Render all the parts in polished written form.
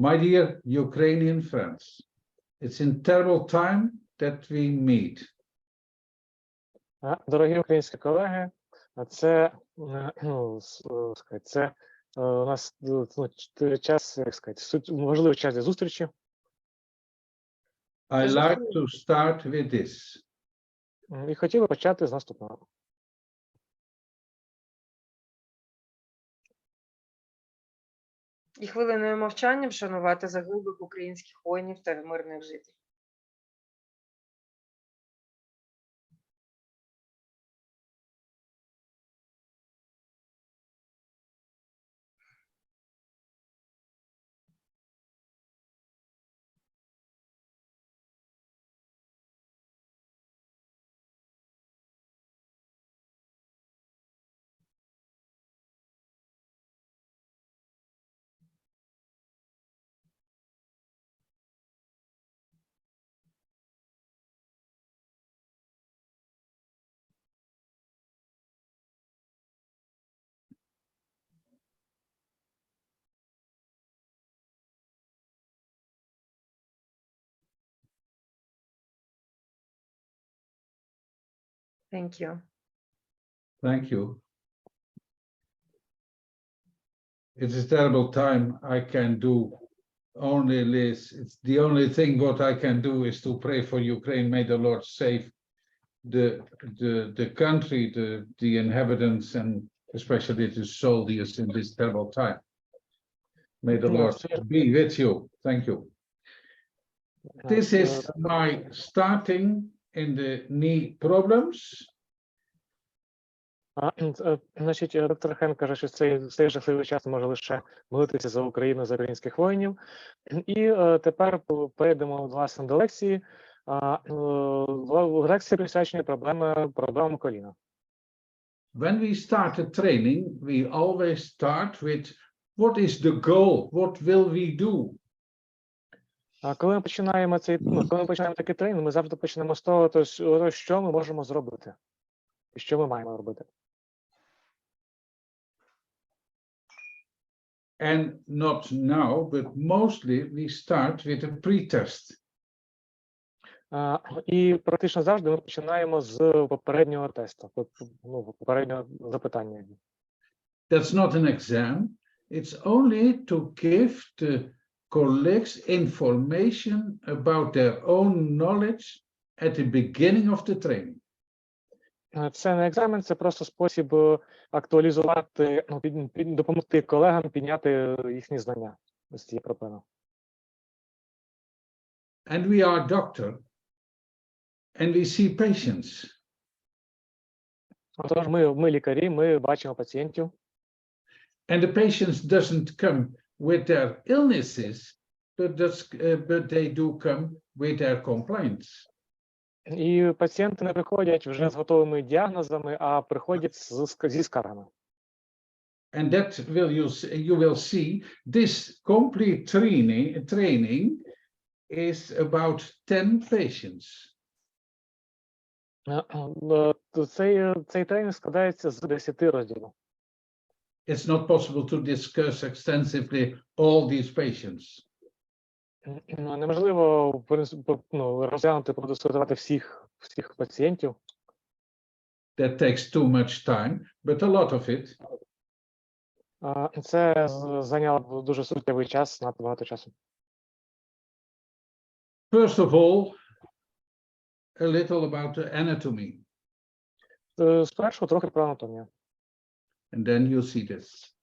My dear Ukrainian friends, it's in terrible time that we meet. Дорогі українські колеги, це у нас час, як сказати, важливий час для зустрічі. I like to start with this. І хотів би почати з наступного. І хвилиною мовчання вшанувати загиблих українських воїнів та мирних жителів. Thank you. Thank you. It's a terrible time. I can do only this. It's the only thing what I can do is to pray for Ukraine. May the Lord save the country, the inhabitants, and especially the soldiers in this terrible time. May the Lord be with you. Thank you. This is my starting in the knee problems. Значить, доктор Хен каже, що цей жахливий час може лише молитися за Україну, за українських воїнів. І тепер перейдемо, власне, до лекції. Лекція присвячена проблемам коліна. When we start a training, we always start with what is the goal? What will we do? Коли ми починаємо такий тренінг, ми завжди почнемо з того, що ми можемо зробити. І що ми маємо робити. And not now, but mostly we start with a pre-test. І практично завжди ми починаємо з попереднього тесту, попереднього запитання. That's not an exam. It's only to give the colleagues information about their own knowledge at the beginning of the training. Це не екзамен, це просто спосіб актуалізувати, допомогти колегам підняти їхні знання з цієї проблеми. And we are doctor, and we see patients. Тож ми лікарі, ми бачимо пацієнтів. And the patients doesn't come with their illnesses, but they do come with their complaints. І пацієнти не приходять вже з готовими діагнозами, а приходять зі скаргами. And that you will see this complete training is about 10 patients. Цей тренінг складається з 10 розділів. It's not possible to discuss extensively all these patients. Неможливо розглянути, продискутувати всіх пацієнтів. That takes too much time, but a lot of it. Це зайняло дуже суттєвий час, надто багато часу. First of all, a little about the anatomy. Спершу трохи про анатомію. And then you see this.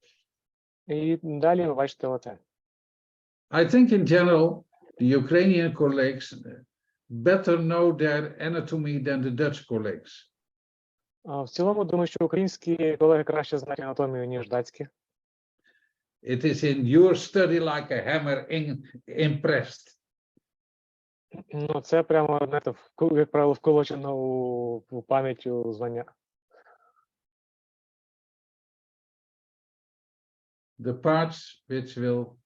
І далі ви бачите оце. I think in general, the Ukrainian colleagues better know their anatomy than the Dutch colleagues. В цілому, думаю, що українські колеги краще знають анатомію, ніж датські. It is in your study like a hammer impressed. Це прямо, знаєте, як правило, вколочено у пам'ять у знання. The parts which will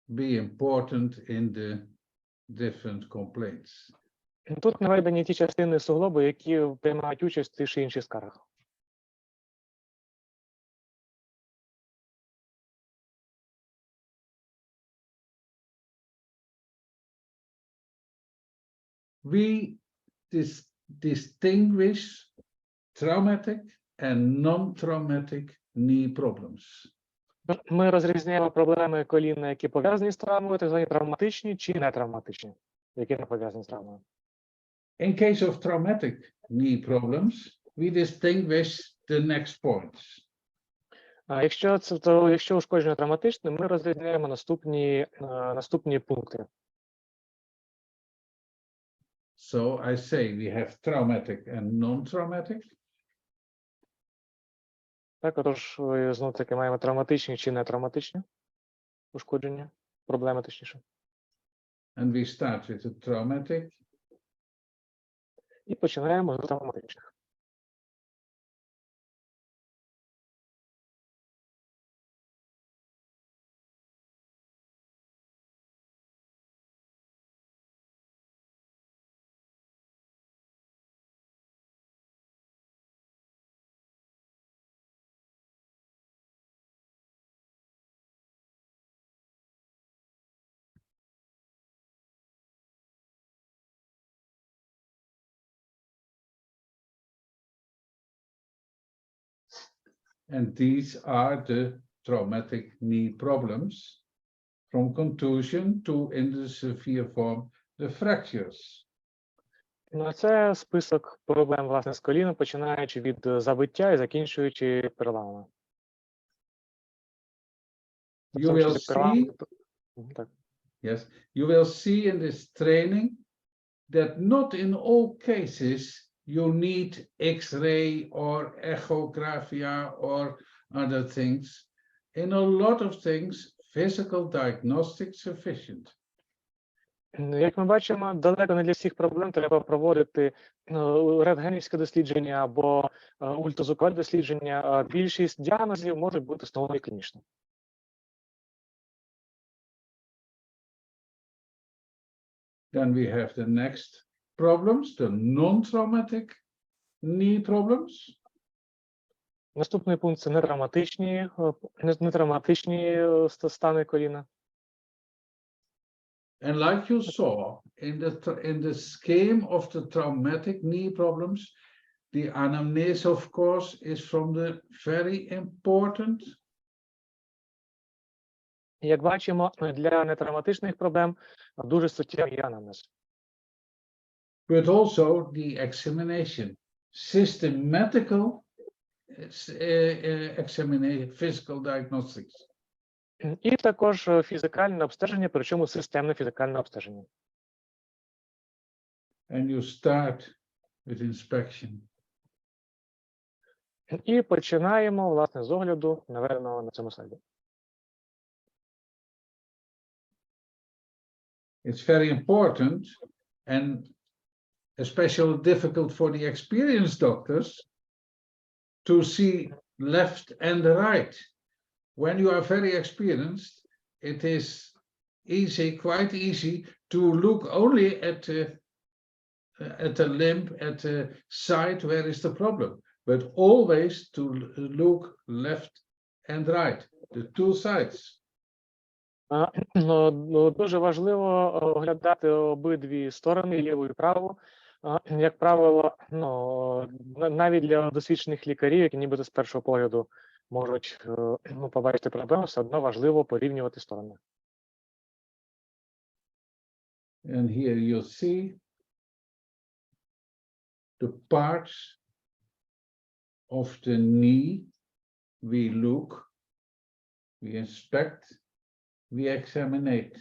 be important in the different complaints. Тут наведені ті частини суглобу, які приймають участь в тих чи інших скаргах. we distinguish traumatic and non-traumatic knee problems. Ми розрізняємо проблеми колінна, які пов'язані з травмою, так звані травматичні чи нетравматичні, які не пов'язані з травмою. In case of traumatic knee problems, we distinguish the next points. А якщо ушкодження травматичне, ми розрізняємо наступні пункти. So I say we have traumatic and non-traumatic. Так, отож, знову таки маємо травматичні чи нетравматичні ушкодження, проблеми точніше. And we start with the traumatic. І починаємо з травматичних. And these are the traumatic knee problems, from contusion to, in the severe form, the fractures. Ну, а це список проблем, власне, з коліном, починаючи від забиття і закінчуючи переламами. You will see, Так. yes, you will see in this training that not in all cases you need X-ray or echographia or other things. In a lot of things, physical diagnostics sufficient. Як ми бачимо, далеко не для всіх проблем треба проводити рентгенівське дослідження або ультразвукове дослідження. Більшість діагнозів можуть бути встановлені клінічно. Then we have the next problems, the non-traumatic knee problems. Наступний пункт – це нетравматичні стани коліна. And like you saw in the scheme of the traumatic knee problems, the anamnesis, of course, is from the very important. Як бачимо, для нетравматичних проблем дуже суттєвий є анамнез. But also the examination, systematical examination, physical diagnostics. І також фізикальне обстеження, причому системне фізикальне обстеження. And you start with inspection. І починаємо, власне, з огляду, наведеного на цьому слайді. It's very important and especially difficult for the experienced doctors to see left and right. When you are very experienced, it is easy, quite easy, to look only at the limb, at the side where is the problem, but always to look left and right, the two sides. Дуже важливо оглядати обидві сторони, ліву і праву. Як правило, навіть для досвідчених лікарів, які нібито з першого погляду можуть побачити проблему, все одно важливо порівнювати сторони. And here you see the parts of the knee. We look, we inspect, we examine.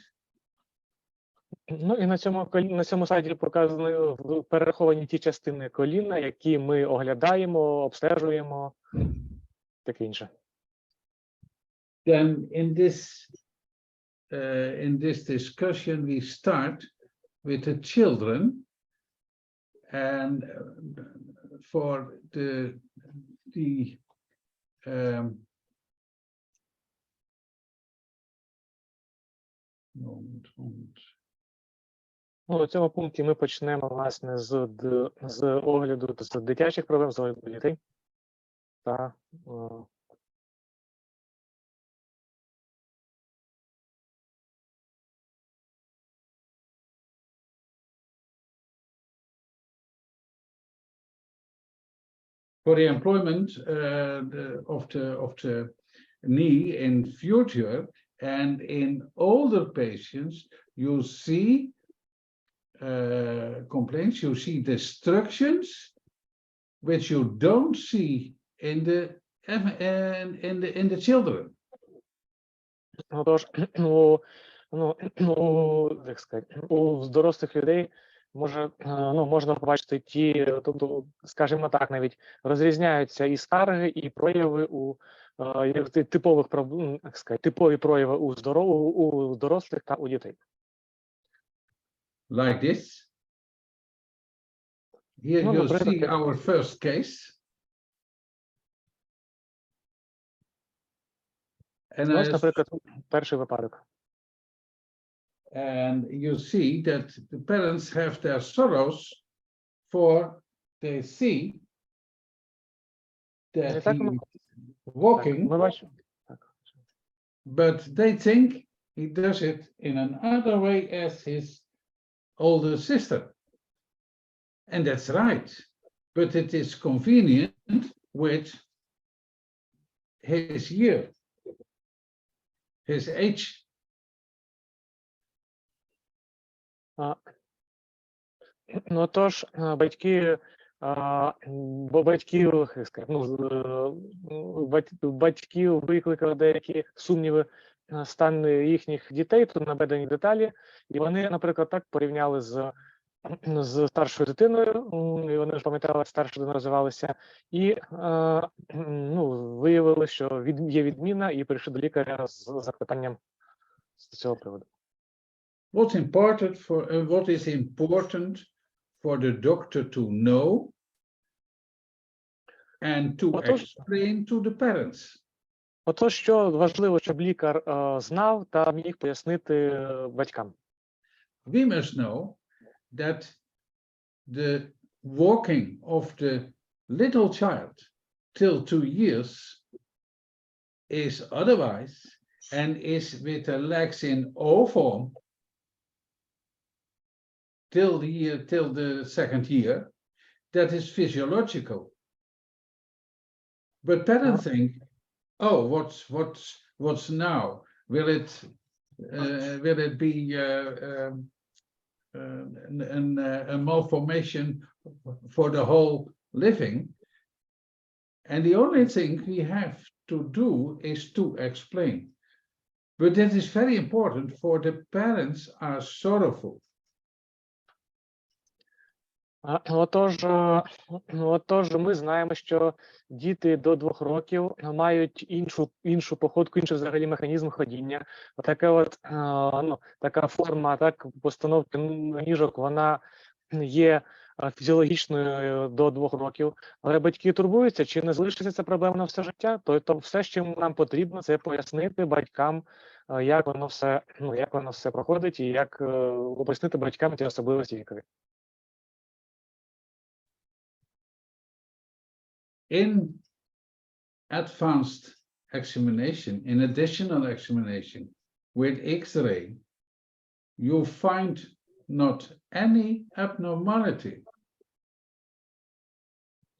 Ну і на цьому слайді показані перераховані ті частини коліна, які ми оглядаємо, обстежуємо, таке інше. Then in this discussion we start with the children, and for the У цьому пункті ми почнемо, власне, з огляду з дитячих проблем, з огляду дітей та for the employment of the knee in future, and in older patients, you see complaints, you see destructions, which you don't see in the children. Тож, як сказати, у дорослих людей можна побачити ті, тобто, скажімо так, навіть розрізняються і скарги, і прояви типові прояви у дорослих та у дітей. Like this. Here you see our first case. Ось, наприклад, перший випадок. And you see that the parents have their sorrows, for they see that he is walking, but they think he does it in another way as his older sister. And that's right, but it is convenient with his year, his age. Тож, батьків викликали деякі сумніви стан їхніх дітей, тут наведені деталі, і вони, наприклад, так порівняли з старшою дитиною, і вони ж пам'ятали, як старша дитина розвивалася, і виявили, що є відміна, і прийшли до лікаря з запитанням з цього приводу. What is important for the doctor to know and to explain to the parents? Отож, що важливо, щоб лікар знав та міг пояснити батькам. We must know that the walking of the little child till 2 years is otherwise and is with the legs in O form till the second year, that is physiological. But parents think, oh, what's now? Will it be a malformation for the whole living? And the only thing we have to do is to explain. But that is very important, for the parents are sorrowful. Отож, ми знаємо, що діти до 2 років мають іншу походку, інший взагалі механізм ходіння. Така форма постановки ніжок, вона є фізіологічною до 2 років. Але батьки турбуються, чи не залишиться ця проблема на все життя, то все, що нам потрібно, це пояснити батькам, як воно все проходить, і як пояснити батькам ті особливості вікові. In advanced examination, in additional examination with X-ray, you find not any abnormality.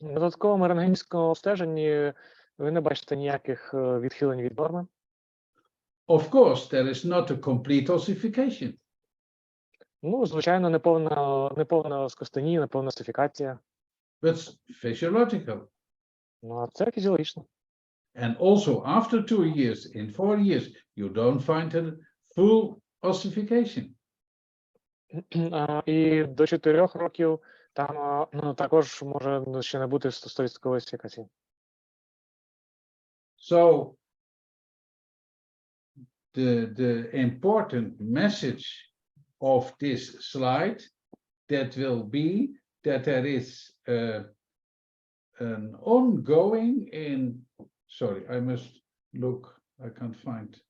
В додатковому рентгенівському обстеженні ви не бачите ніяких відхилень від норми. Of course, there is not a complete ossification. Звичайно, неповна скостенія, неповна осифікація. But physiological. А це фізіологічно. And also after 2 years, in 4 years, you don't find a full ossification. І до 4 років там також може ще не бути 100% осифікації. So the important message of this slide that will be that there is an ongoing sorry, I must look, I can't find.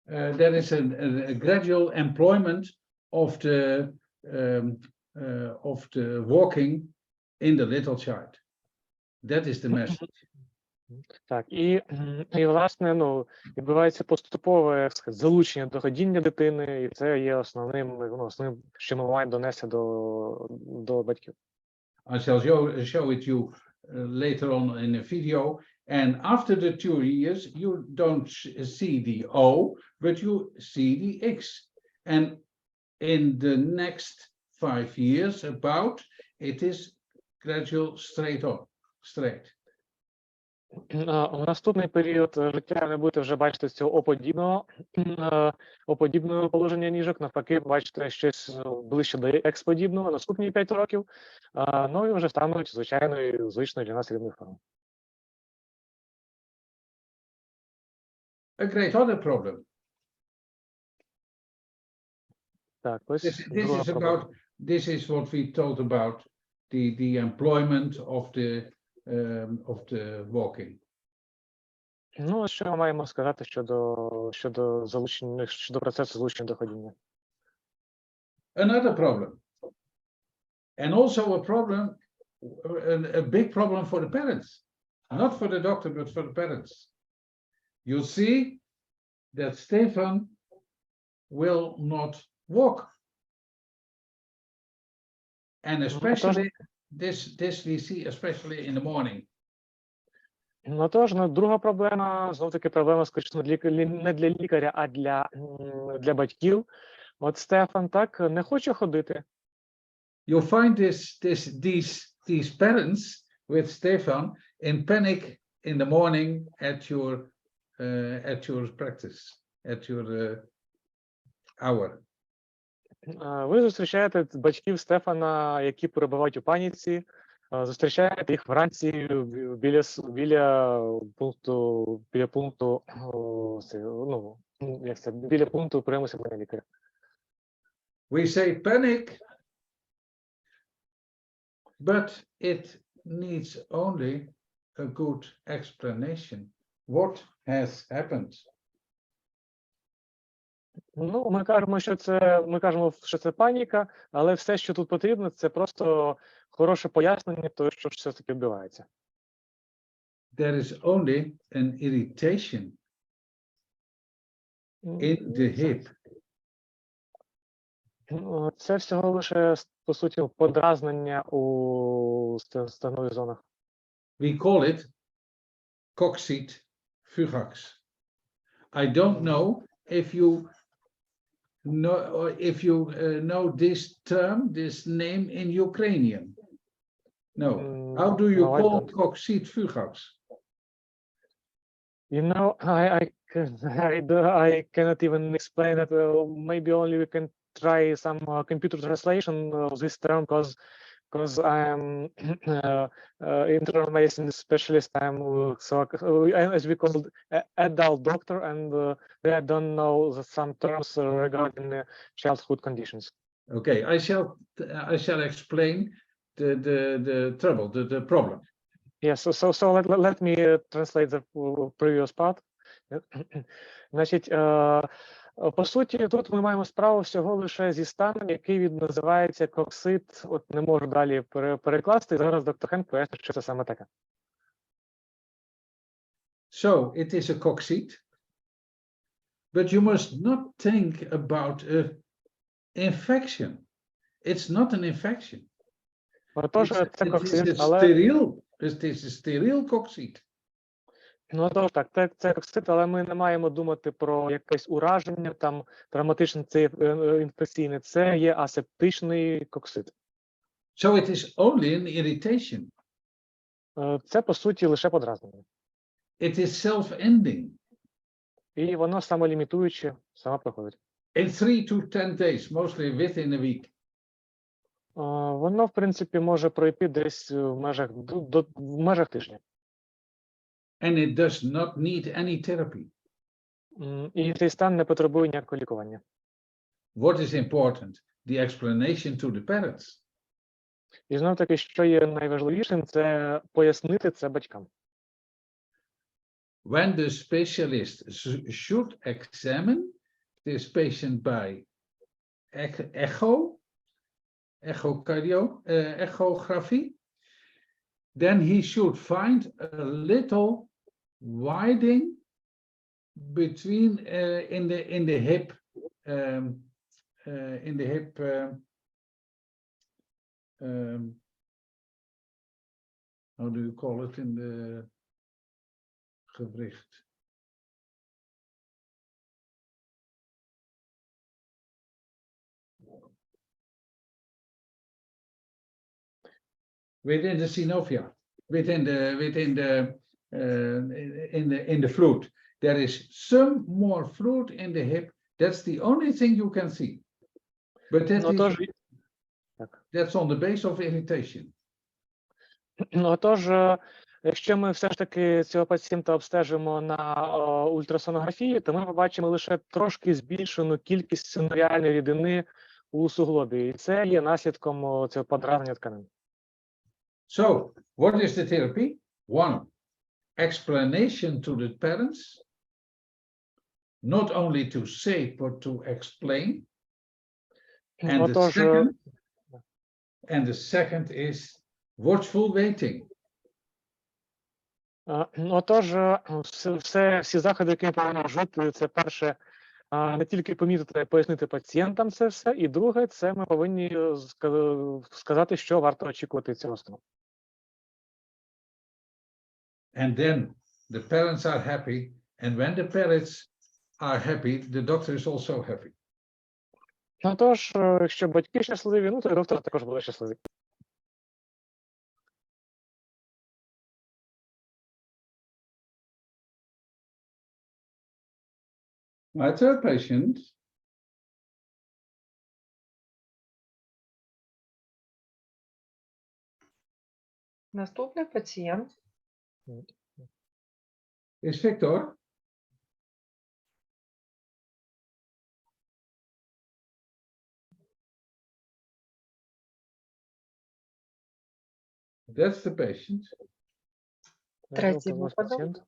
there is a gradual employment of the walking in the little child. That is the message. Так, і власне, відбувається поступове, як сказати, залучення до ходіння дитини, і це є основним, що ми маємо донести до батьків. I shall show it you later on in a video. And after the 2 years, you don't see the O, but you see the X. And in the next 5 years, it is gradual straight. У наступний період життя ви будете вже бачити цього О-подібного положення ніжок, навпаки, бачите щось ближче до X-подібного наступні 5 років, і вже стануть звичайною, звичною для нас рівною формою. A great other problem. Так, ось This is what we told about the employment of the walking. Що ми маємо сказати щодо залучення, щодо процесу залучення до ходіння. Another problem. And also a big problem for the parents. Not for the doctor, but for the parents. You see that Stefan will not walk. And especially this we see especially in the morning. Тож, друга проблема, знов-таки проблема, скоріше, не для лікаря, а для батьків. От Стефан так не хоче ходити. You find these parents with Stefan in panic in the morning at your practice, at your hour. Ви зустрічаєте батьків Стефана, які перебувають у паніці, зустрічаєте їх вранці біля пункту прийому себе лікаря. We say panic, but it needs only a good explanation. What has happened? Ми кажемо, що це паніка, але все, що тут потрібно, це просто хороше пояснення того, що все таки відбувається. There is only an irritation in the hip. Це всього лише, по суті, подразнення у стегнових зонах. We call it coccyx fugax. I don't know if you know this term, this name in Ukrainian. No. How do you call coccyx fugax? I cannot even explain it. Maybe only we can try some computer translation of this term, because I'm internal medicine specialist. As we call adult doctor, and I don't know some terms regarding childhood conditions. Okay, I shall explain the trouble, the problem. Yes, so let me translate the previous part. Значить, по суті, тут ми маємо справу всього лише зі станом, який називається коксит. От не можу далі перекласти. Зараз доктор Хенк пояснить, що це саме таке. So, it is a coccyx, but you must not think about an infection. It's not an infection. Тож, це коксит, але... It is a sterile coccyx. Тож так, це коксит, але ми не маємо думати про якесь ураження, там, травматичне, це інфекційне. Це є асептичний коксит. So it is only an irritation. Це, по суті, лише подразнення. It is self-ending. І воно самолімітуюче, саме проходить. In 3 to 10 days, mostly within a week. Воно, в принципі, може пройти десь в межах тижня. And it does not need any therapy. І цей стан не потребує ніякого лікування. What is important? The explanation to the parents. І знов таки, що є найважливішим, це пояснити це батькам. When the specialist should examine this patient by echography, then he should find a little widening between in the hip how do you call it in the gewricht? Within the synovium, within the flute, there is some more fluid in the hip. That's the only thing you can see. But that's on the base of irritation. Отож, якщо ми все ж таки цього пацієнта обстежимо на ультрасонографії, то ми побачимо лише трошки збільшену кількість синовіальної рідини у суглобі. І це є наслідком цього подразнення тканин. So, what is the therapy? One, explanation to the parents, not only to say, but to explain. And the second is watchful waiting. Отож, всі заходи, які ми повинні вжити, це перше, не тільки помітити, пояснити пацієнтам це все, і друге, це ми повинні сказати, що варто очікувати цього стану. And then the parents are happy, and when the parents are happy, the doctor is also happy. Отож, якщо батьки щасливі, ну то і доктор також буде щасливий. My third patient Наступний пацієнт. is Victor. That's the patient. Третій випадок.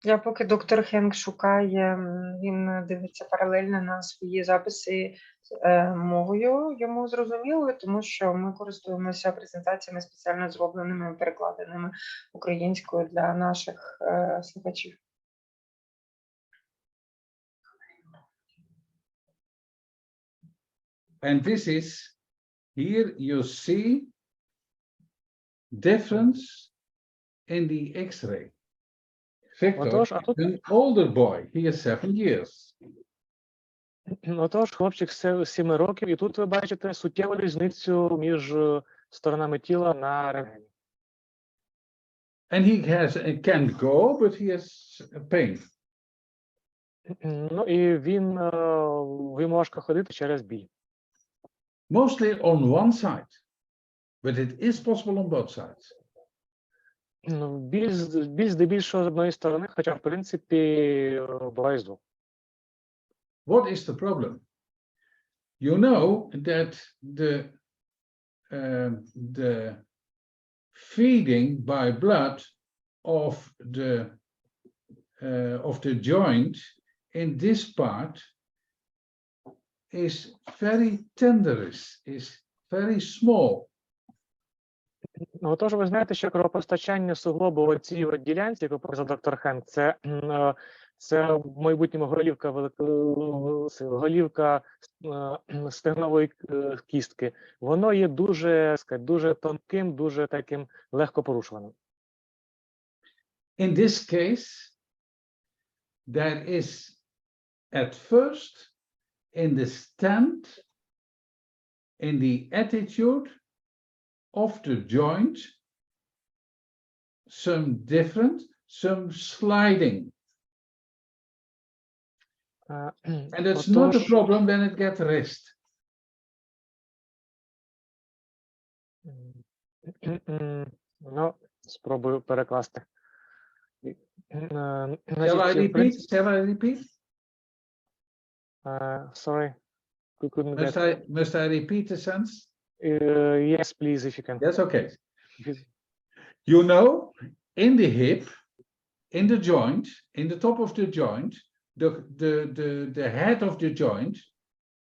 Я поки доктор Хенк шукає, він дивиться паралельно на свої записи мовою йому зрозумілою, тому що ми користуємося презентаціями спеціально зробленими, перекладеними українською для наших слухачів. And this is, here you see difference in the X-ray. Victor is an older boy, he is 7 years. Отож, хлопчик 7 років, і тут ви бачите суттєву різницю між сторонами тіла на рентгені. And can go, but he has pain. Ну і він може ходити через біль. Mostly on one side, but it is possible on both sides. Біль здебільшого з одної сторони, хоча в принципі буває з двох. What is the problem? You know that the feeding by blood of the joint in this part is very tenderous, is very small. Отож, ви знаєте, що кровопостачання суглобу у цій ділянці, яку показав доктор Хенк, це в майбутньому голівка стегнової кістки. Воно є дуже тонким, дуже таким легко порушуваним. In this case, there is at first in the stand, in the attitude of the joint, some sliding. And it's not a problem when it gets rest. Ну, спробую перекласти. Shall I repeat? Sorry. Must I repeat the sentence? Yes, please, if you can. Yes, okay. You know, in the hip, in the joint, in the top of the joint, the head of the joint,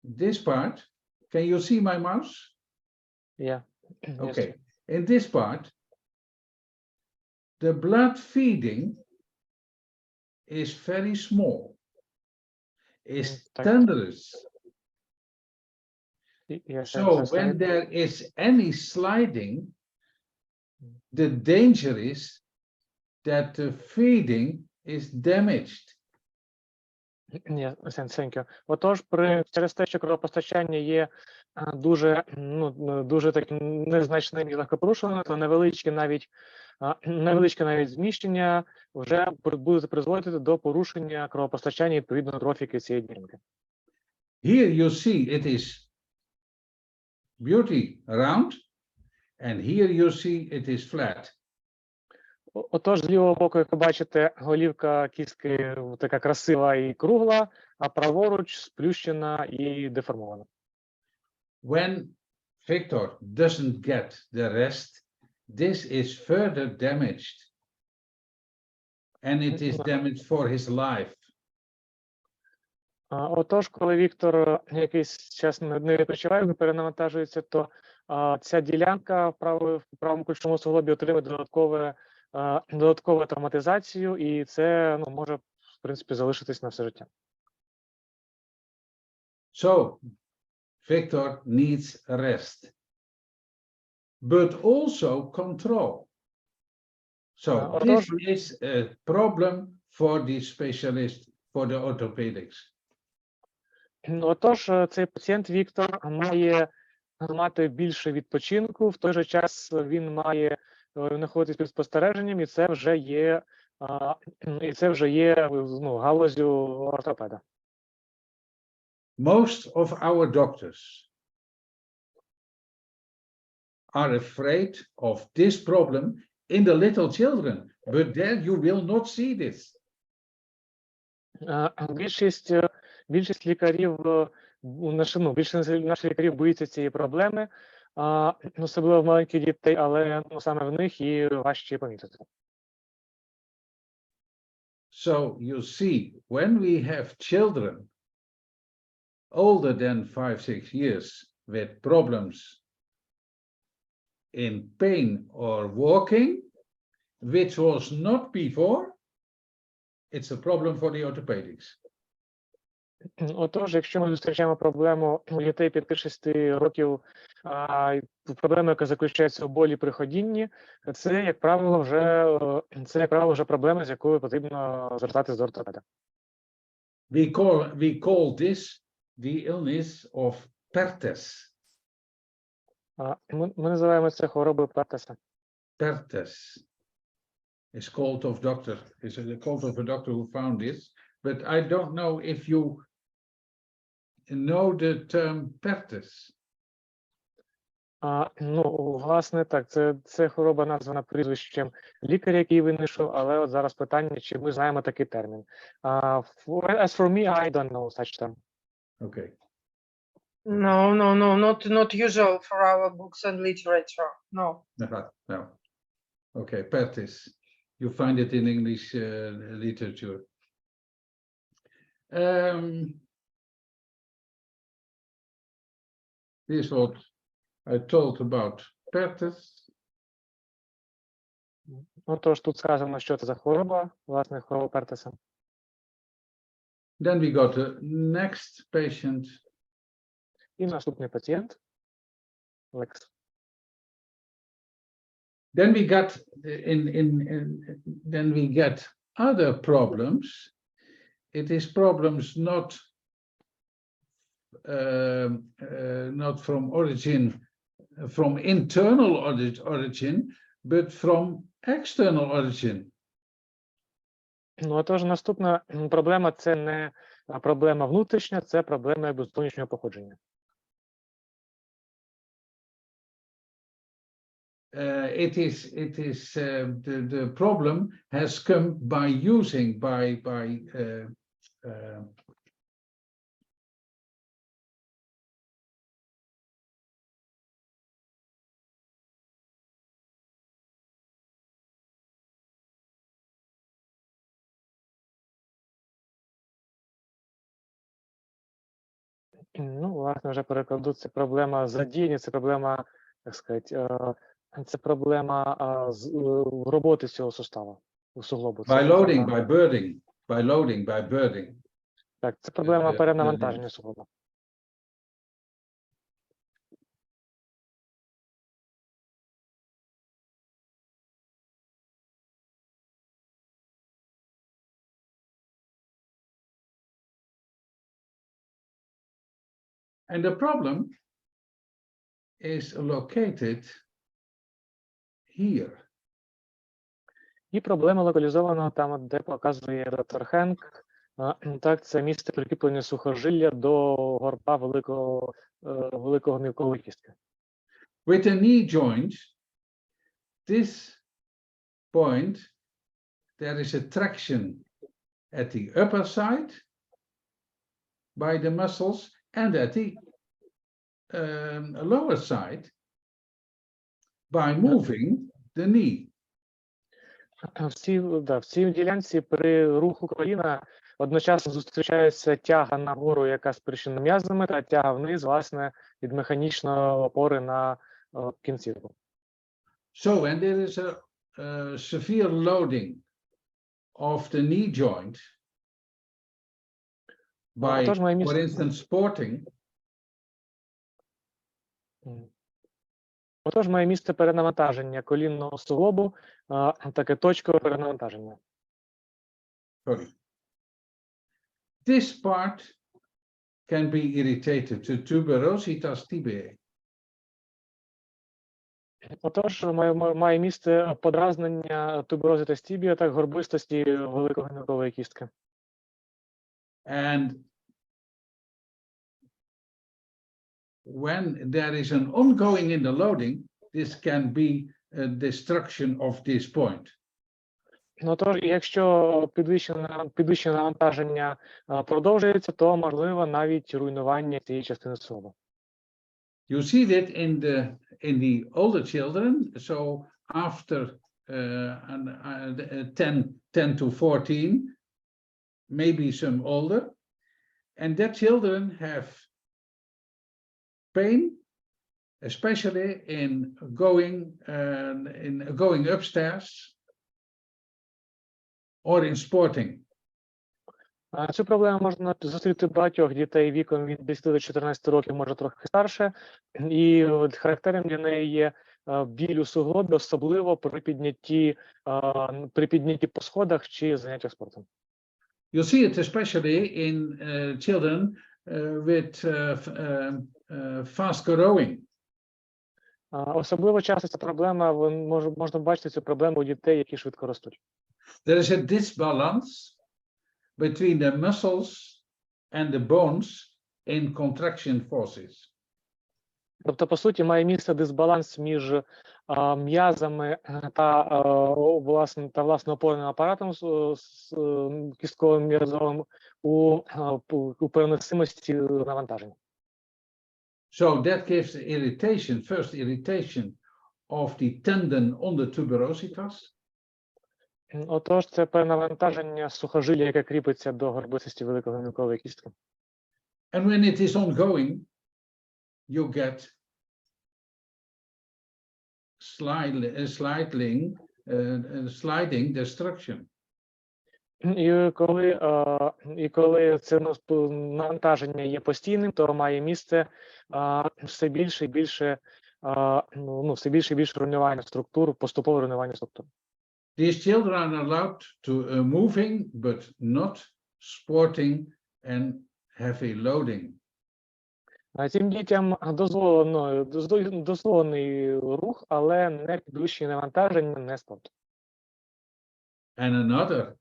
this part, can you see my mouse? Yeah. Okay. In this part, the blood feeding is very small. It's thunderous. Yes. So when there is any sliding, the danger is that the feeding is damaged. Thank you. Отож, через те, що кровопостачання є дуже таким незначним і легко порушуваним, то невеличке навіть зміщення вже буде призводити до порушення кровопостачання відповідно трофіки цієї ділянки. Here you see it is beauty round, and here you see it is flat. Отож, з лівого боку, як ви бачите, голівка кістки така красива і кругла, а праворуч сплющена і деформована. When Victor doesn't get the rest, this is further damaged. And it is damaged for his life. Отож, коли Віктор якийсь час не відпочиває, перенавантажується, то ця ділянка в правому кульшовому суглобі отримує додаткову травматизацію, і це може, в принципі, залишитись на все життя. So, Victor needs rest, but also control. So, this is a problem for the specialist, for the orthopedics. Отож, цей пацієнт Віктор має мати більше відпочинку, в той же час він має знаходитись під спостереженням, і це вже є галуззю ортопеда. Most of our doctors are afraid of this problem in the little children, but there you will not see this. Більшість лікарів, більшість наших лікарів боїться цієї проблеми, особливо в маленьких дітей, але саме в них і важче помітити. So you see, when we have children older than 5-6 years with problems in pain or walking, which was not before, it's a problem for the orthopedics. Отож, якщо ми зустрічаємо проблему у дітей 5-6 років, проблема, яка заключається у болі при ходінні, це, як правило, вже проблема, з якою потрібно звертатись до ортопеда. We call this the illness of Pertes. Ми називаємо це хворобою Пертеса. Pertes is called of a doctor who found this, but I don't know if you know the term Pertes. Власне, так, це хвороба названа прізвищем лікаря, який винайшов, але от зараз питання, чи ми знаємо такий термін. As for me, I don't know such term. Okay. No, not usual for our books and literature. No. No. Okay, Pertes. You find it in English literature. This is what I told about Pertes. Отож, тут сказано, що це за хвороба, власне, хвороба Пертеса. Then we got the next patient. І наступний пацієнт. Лекс. Then we get other problems. It is problems not from internal origin, but from external origin. Отож, наступна проблема – це не проблема внутрішня, це проблема зовнішнього походження. The problem has come by using Ну, власне, вже перекладу, це проблема задіяння, це проблема, як сказати, це проблема роботи цього суставу, суглобу. Це By loading, проблема, by birding. так, це проблема the перенавантаження суглобу. And the problem is located here. І проблема локалізована там, де показує доктор Хенк. Так, це місце прикріплення сухожилля до горба великого мілкової кістки. With the knee joint, this point, there is a traction at the upper side by the muscles and at the lower side by moving the knee. В цій ділянці при руху коліна одночасно зустрічається тяга нагору, яка спричинена м'язами, та тяга вниз, власне, від механічної опори на кінцівку. So when there is a severe loading of the knee joint by, for instance, sporting, Отож, має місце перенавантаження колінного суглобу, таке точкове перенавантаження. sorry. This part can be irritated to tuberositas tibiae. Отож, має місце подразнення туберозитис тібія та горбистості великої мілкової кістки. And when there is an ongoing in the loading, this can be a destruction of this point. Отож, якщо підвищене навантаження продовжується, то можливо навіть руйнування цієї частини суглобу. You see that in the older children, so after 10 to 14, maybe some older, and that children have pain, especially in going upstairs or in sporting. Цю проблему можна зустріти багатьох дітей віком від 10 до 14 років, може трохи старше, і характерним для неї є біль у суглобі, особливо при піднятті по сходах чи заняттях спортом. You see it especially in children with fast growing. Особливо часто ця проблема, можна бачити цю проблему у дітей, які швидко ростуть. There is a disbalance between the muscles and the bones in contraction forces. Тобто, по суті, має місце дисбаланс між м'язами та власне опорним апаратом кістковим м'язовим у переносимості навантажень. So that gives irritation, first irritation of the tendon on the tuberositas. Отож, це перенавантаження сухожилля, яке кріпиться до горбистості великої мілкової кістки. And when it is ongoing, you get sliding destruction. І коли це навантаження є постійним, то має місце все більше і більше руйнування структур, поступове руйнування структур. These children are allowed to moving, but not sporting and heavy loading. Цим дітям дозволений рух, але не підвищення навантаження, не спорт. And another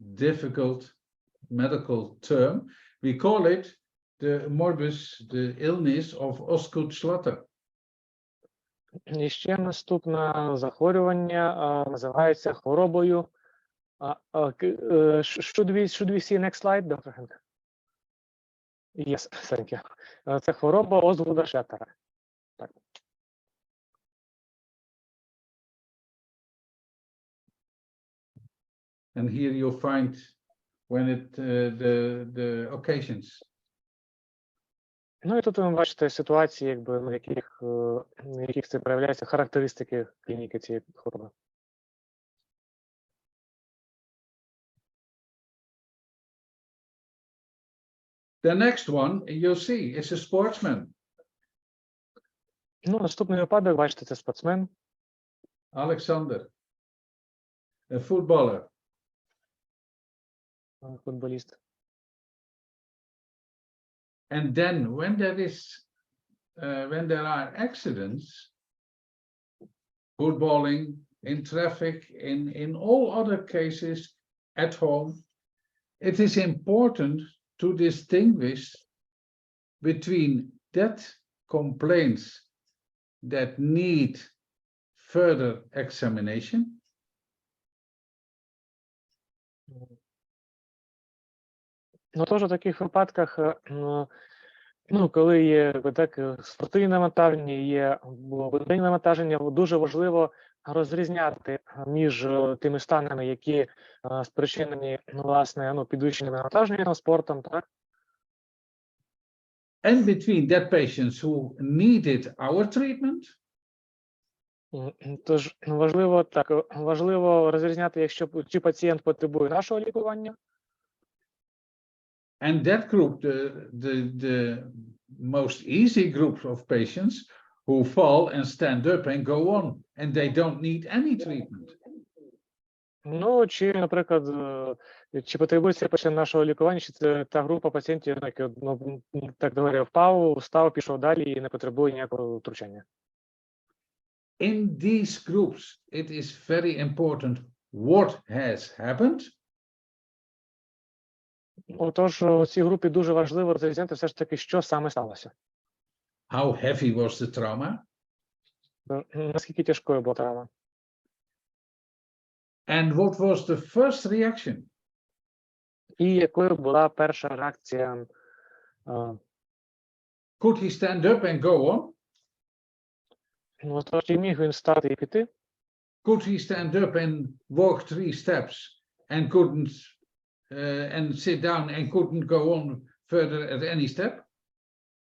difficult medical term, we call it the illness of Osgood-Schlatter. І ще наступне захворювання називається хворобою. Should we see next slide, Dr. Henk? Yes, thank you. Це хвороба Осгуда-Шлаттера. Так. And here you find when the occasions. Ну і тут ви бачите ситуації, якби, в яких це проявляється, характеристики клініки цієї хвороби. The next one you'll see is a sportsman, Ну, наступний випадок, бачите, це спортсмен, Alexander, a footballer. футболіст. And then when there are accidents, footballing, in traffic, in all other cases, at home, it is important to distinguish between that complaints that need further examination Ну, тож у таких випадках, ну, коли є так, спортивні навантаження, є буденні навантаження, дуже важливо розрізняти між тими станами, які спричинені, власне, підвищеним навантаженням спортом, так? and between that patients who needed our treatment Тож важливо розрізняти, якщо чи пацієнт потребує нашого лікування, and that group, the most easy group of patients who fall and stand up and go on, and they don't need any treatment. ну, чи, наприклад, чи потребується пацієнт нашого лікування, чи це та група пацієнтів, які, ну, так говоря, встав, пішов далі і не потребує ніякого втручання. In these groups, it is very important what has happened, Отож, у цій групі дуже важливо розрізняти все ж таки, що саме сталося. how heavy was the trauma, Наскільки тяжкою була травма. and what was the first reaction. І якою була перша реакція. Could he stand up and go on? Ну, тож, чи міг він встати і піти? Could he stand up and walk 3 steps and couldn't and sit down and couldn't go on further at any step?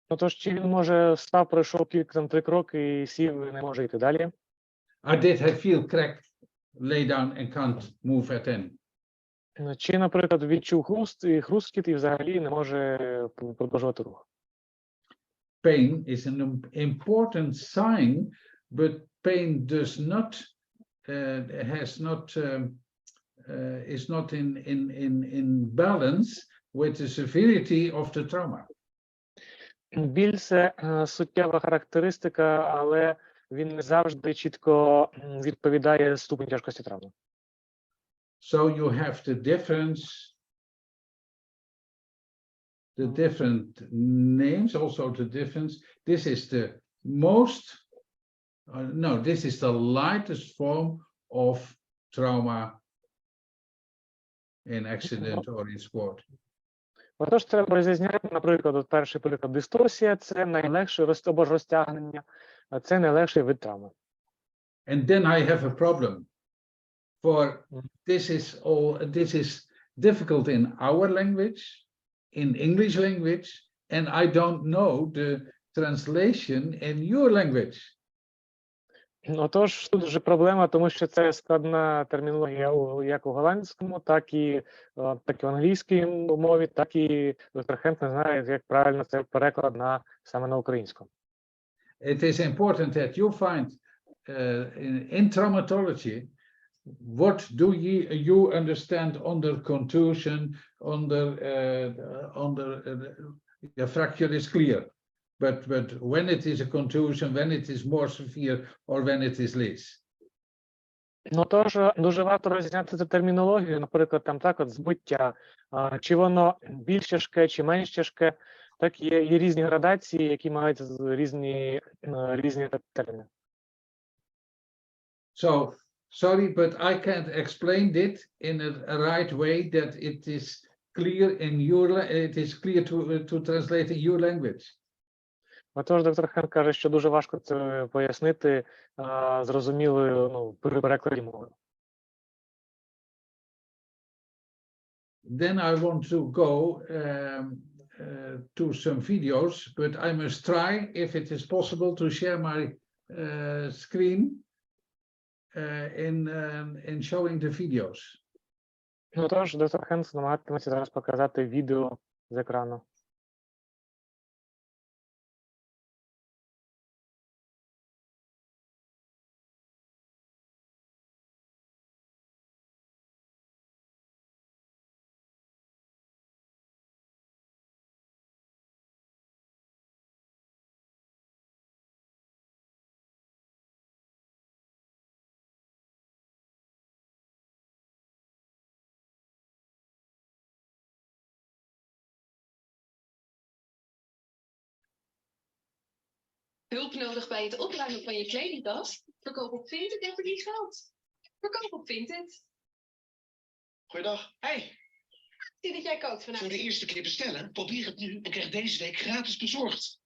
Ну, тож, чи він, може, встав, пройшов 3 кроки і сів, і не може йти далі? Or did he feel cracked, lay down and can't move at any? Чи, наприклад, відчув хрускіт і взагалі не може продовжувати рух? Pain is an important sign, but pain does not is not in balance with the severity of the trauma. Біль – це суттєва характеристика, але він не завжди чітко відповідає ступеню тяжкості травми. So you have the different names, also the difference. This is the this is the lightest form of trauma in accident or in sport. Отож, треба розрізняти, наприклад, перший приклад дисторсія – це найлегше або ж розтягнення, а це найлегший вид травми. And then I have a problem. For this is difficult in our language, in English language, and I don't know the translation in your language. Отож, тут вже проблема, тому що це складна термінологія як у голландському, так і в англійській мові, так і доктор Хенк не знає, як правильно це переклад саме на українську. It is important that you find in traumatology, what do you understand under contusion, under the fracture is clear. But when it is a contusion, when it is more severe, or when it is less. Ну, тож, дуже варто розрізняти цю термінологію, наприклад, там так от збиття, чи воно більш тяжке, чи менш тяжке, так є різні градації, які мають різні терміни. So, sorry, but I can't explain it in a right way that it is clear to translate in your language. Отож, доктор Хенк каже, що дуже важко це пояснити зрозумілою при перекладі мови. Then I want to go to some videos, but I must try, if it is possible, to share my screen in showing the videos. Ну тож, доктор Хенкс намагатиметься зараз показати відео з екрану. Hulp nodig bij het opruimen van je kledingtas? Verkoop op Vinted en verdien geld. Verkoop op Vinted. Goeiedag. Hey, zie dat jij kookt vanavond. Voor de eerste keer bestellen, probeer het nu en krijg deze week gratis bezorgd.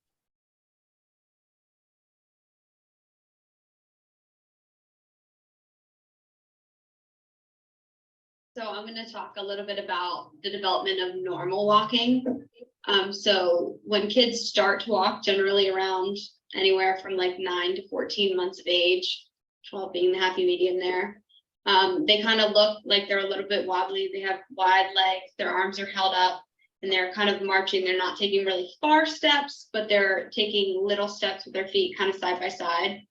So I'm going to talk a little bit about the development of normal walking. So when kids start to walk, generally around anywhere from like 9 to 14 months of age, 12 being the happy medium there, they kind of look like they're a little bit wobbly. They have wide legs, their arms are held up, and they're kind of marching. They're not taking really far steps, but they're taking little steps with their feet kind of side by side.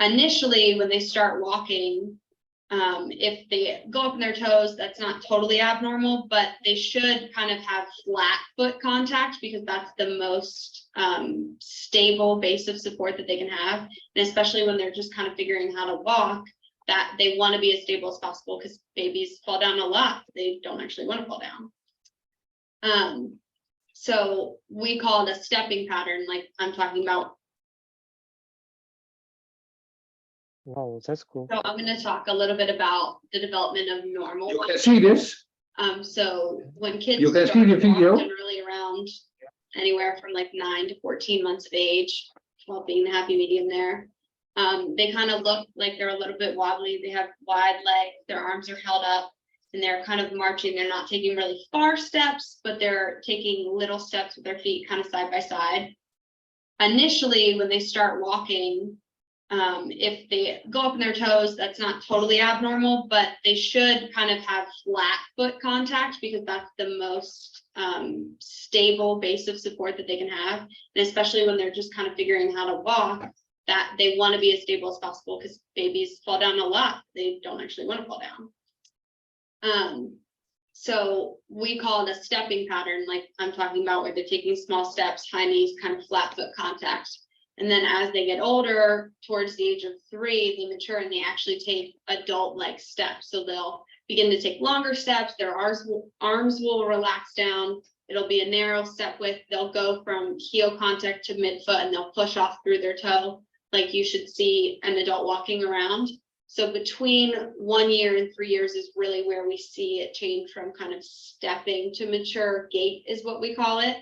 Initially, when they start walking, if they go up on their toes, that's not totally abnormal, but they should kind of have flat foot contact because that's the most stable base of support that they can have. And especially when they're just kind of figuring how to walk, that they want to be as stable as possible because babies fall down a lot. They don't actually want to fall down. So we call it a stepping pattern, like I'm talking about. Wow, that's cool. So I'm going to talk a little bit about the development of normal. You can see this. So when kids You can start see the to walk, video. generally around anywhere from like 9 to 14 months of age, 12 being the happy medium there, they kind of look like they're a little bit wobbly. They have wide legs, their arms are held up, and they're kind of marching. They're not taking really far steps, but they're taking little steps with their feet kind of side by side. Initially, when they start walking, if they go up on their toes, that's not totally abnormal, but they should kind of have flat foot contact because that's the most stable base of support that they can have. And especially when they're just kind of figuring how to walk, that they want to be as stable as possible because babies fall down a lot. They don't actually want to fall down. So we call it a stepping pattern, like I'm talking about, where they're taking small steps, high knees, kind of flat foot contact. And then as they get older, towards the age of 3, they mature and they actually take adult-like steps. So they'll begin to take longer steps. Their arms will relax down. It'll be a narrow step width. They'll go from heel contact to midfoot and they'll push off through their toe, like you should see an adult walking around. So between 1 year and 3 years is really where we see it change from kind of stepping to mature gait is what we call it.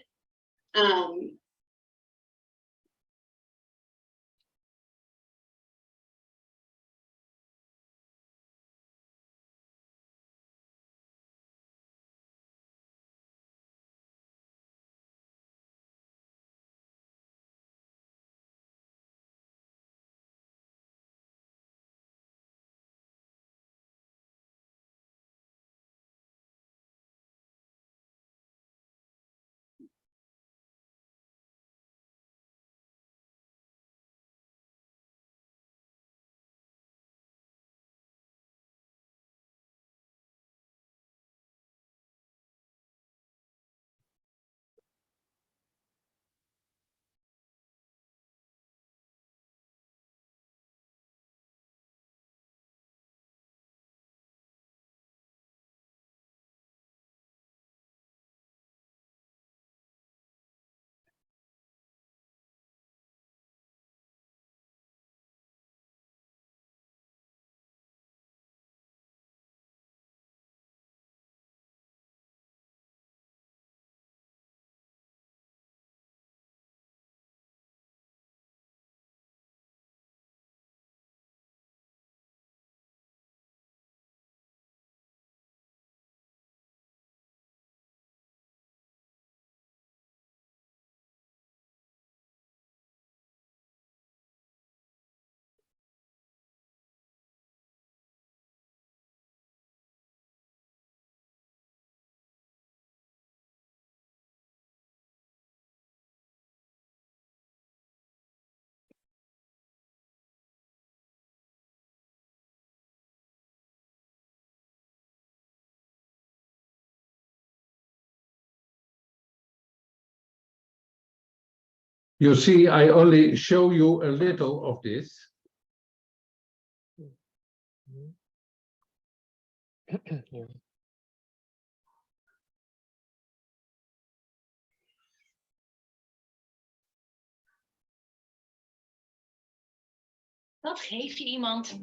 You see, I only show you a little of this. Yeah. Wat geef je iemand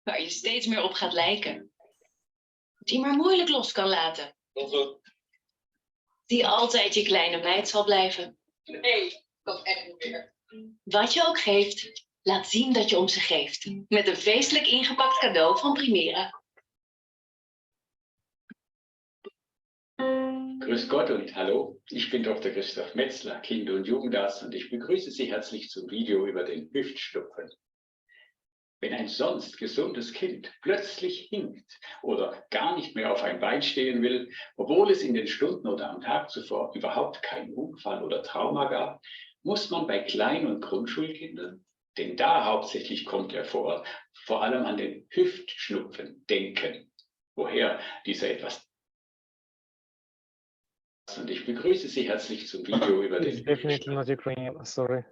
waar je steeds meer op gaat lijken? Die maar moeilijk los kan laten. Die altijd je kleine meid zal blijven. Nee, dat echt niet meer. Wat je ook geeft, laat zien dat je om ze geeft. Met een feestelijk ingepakt cadeau van Primera. Grüß Gott und hallo, ich bin Dr. Christoph Metzler, Kinder- und Jugendarzt und ich begrüße Sie herzlich zum Video über den Hüftschnupfen. Wenn ein sonst gesundes Kind plötzlich hinkt oder gar nicht mehr auf ein Bein stehen will, obwohl es in den Stunden oder am Tag zuvor überhaupt keinen Unfall oder Trauma gab, muss man bei Klein- und Grundschulkindern, denn da hauptsächlich kommt er vor allem an den Hüftschnupfen denken. Woher dieser etwas. Und ich begrüße Sie herzlich zum Video über It's den definitely not Ukrainian, sorry.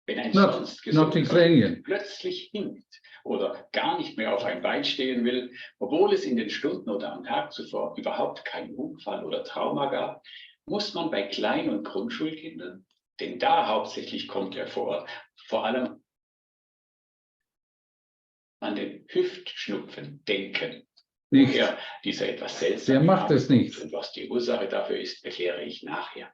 Wenn ein Not- sonst not gesundes Ukrainian. Kind plötzlich hinkt oder gar nicht mehr auf ein Bein stehen will, obwohl es in den Stunden oder am Tag zuvor überhaupt keinen Unfall oder Trauma gab, muss man bei Klein- und Grundschulkindern, denn da hauptsächlich kommt er vor allem an den Hüftschnupfen denken. Nicht. Woher dieser etwas seltsame Der macht Name es nicht. kommt und was die Ursache dafür ist, erkläre ich nachher.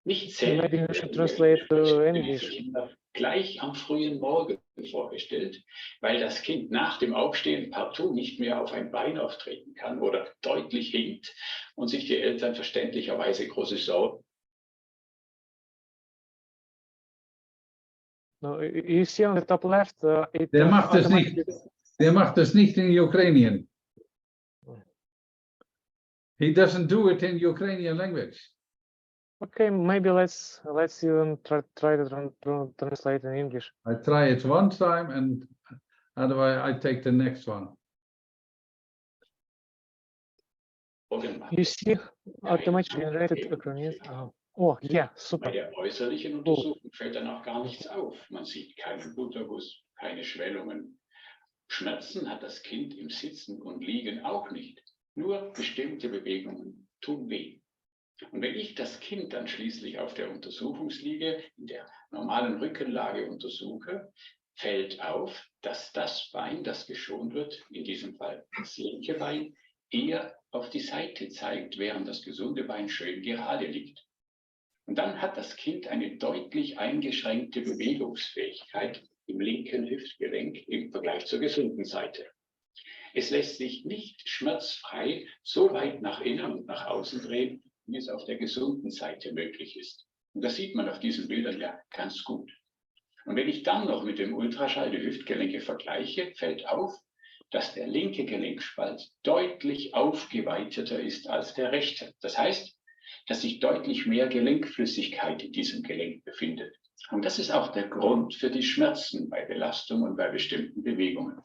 Nicht Maybe you selten should werden translate to diese English. Kinder gleich am frühen Morgen vorgestellt, weil das Kind nach dem Aufstehen partout nicht mehr auf ein Bein auftreten kann oder deutlich hinkt und sich die Eltern verständlicherweise große Sorgen. No, you see on the top left, it Der macht es nicht. automatically- Der macht es nicht in Ukrainian. He doesn't do it in Ukrainian language. Okay, maybe let's even try to translate in English. I try it one time and otherwise I take the next one. machen. You see automatically generated Ukrainian. Oh, yeah, Bei super. der äußerlichen Untersuchung fällt dann auch gar nichts auf. Man sieht keinen Butterguss, keine Schwellungen. Schmerzen hat das Kind im Sitzen und Liegen auch nicht. Nur bestimmte Bewegungen tun weh. Und wenn ich das Kind dann schließlich auf der Untersuchungsliege in der normalen Rückenlage untersuche, fällt auf, dass das Bein, das geschont wird, in diesem Fall das linke Bein, eher auf die Seite zeigt, während das gesunde Bein schön gerade liegt. Und dann hat das Kind eine deutlich eingeschränkte Bewegungsfähigkeit im linken Hüftgelenk im Vergleich zur gesunden Seite. Es lässt sich nicht schmerzfrei so weit nach innen und nach außen drehen, wie es auf der gesunden Seite möglich ist. Und das sieht man auf diesen Bildern ja ganz gut. Und wenn ich dann noch mit dem Ultraschall die Hüftgelenke vergleiche, fällt auf, dass der linke Gelenkspalt deutlich aufgeweiteter ist als der rechte. Das heißt, dass sich deutlich mehr Gelenkflüssigkeit in diesem Gelenk befindet. Und das ist auch der Grund für die Schmerzen bei Belastung und bei bestimmten Bewegungen.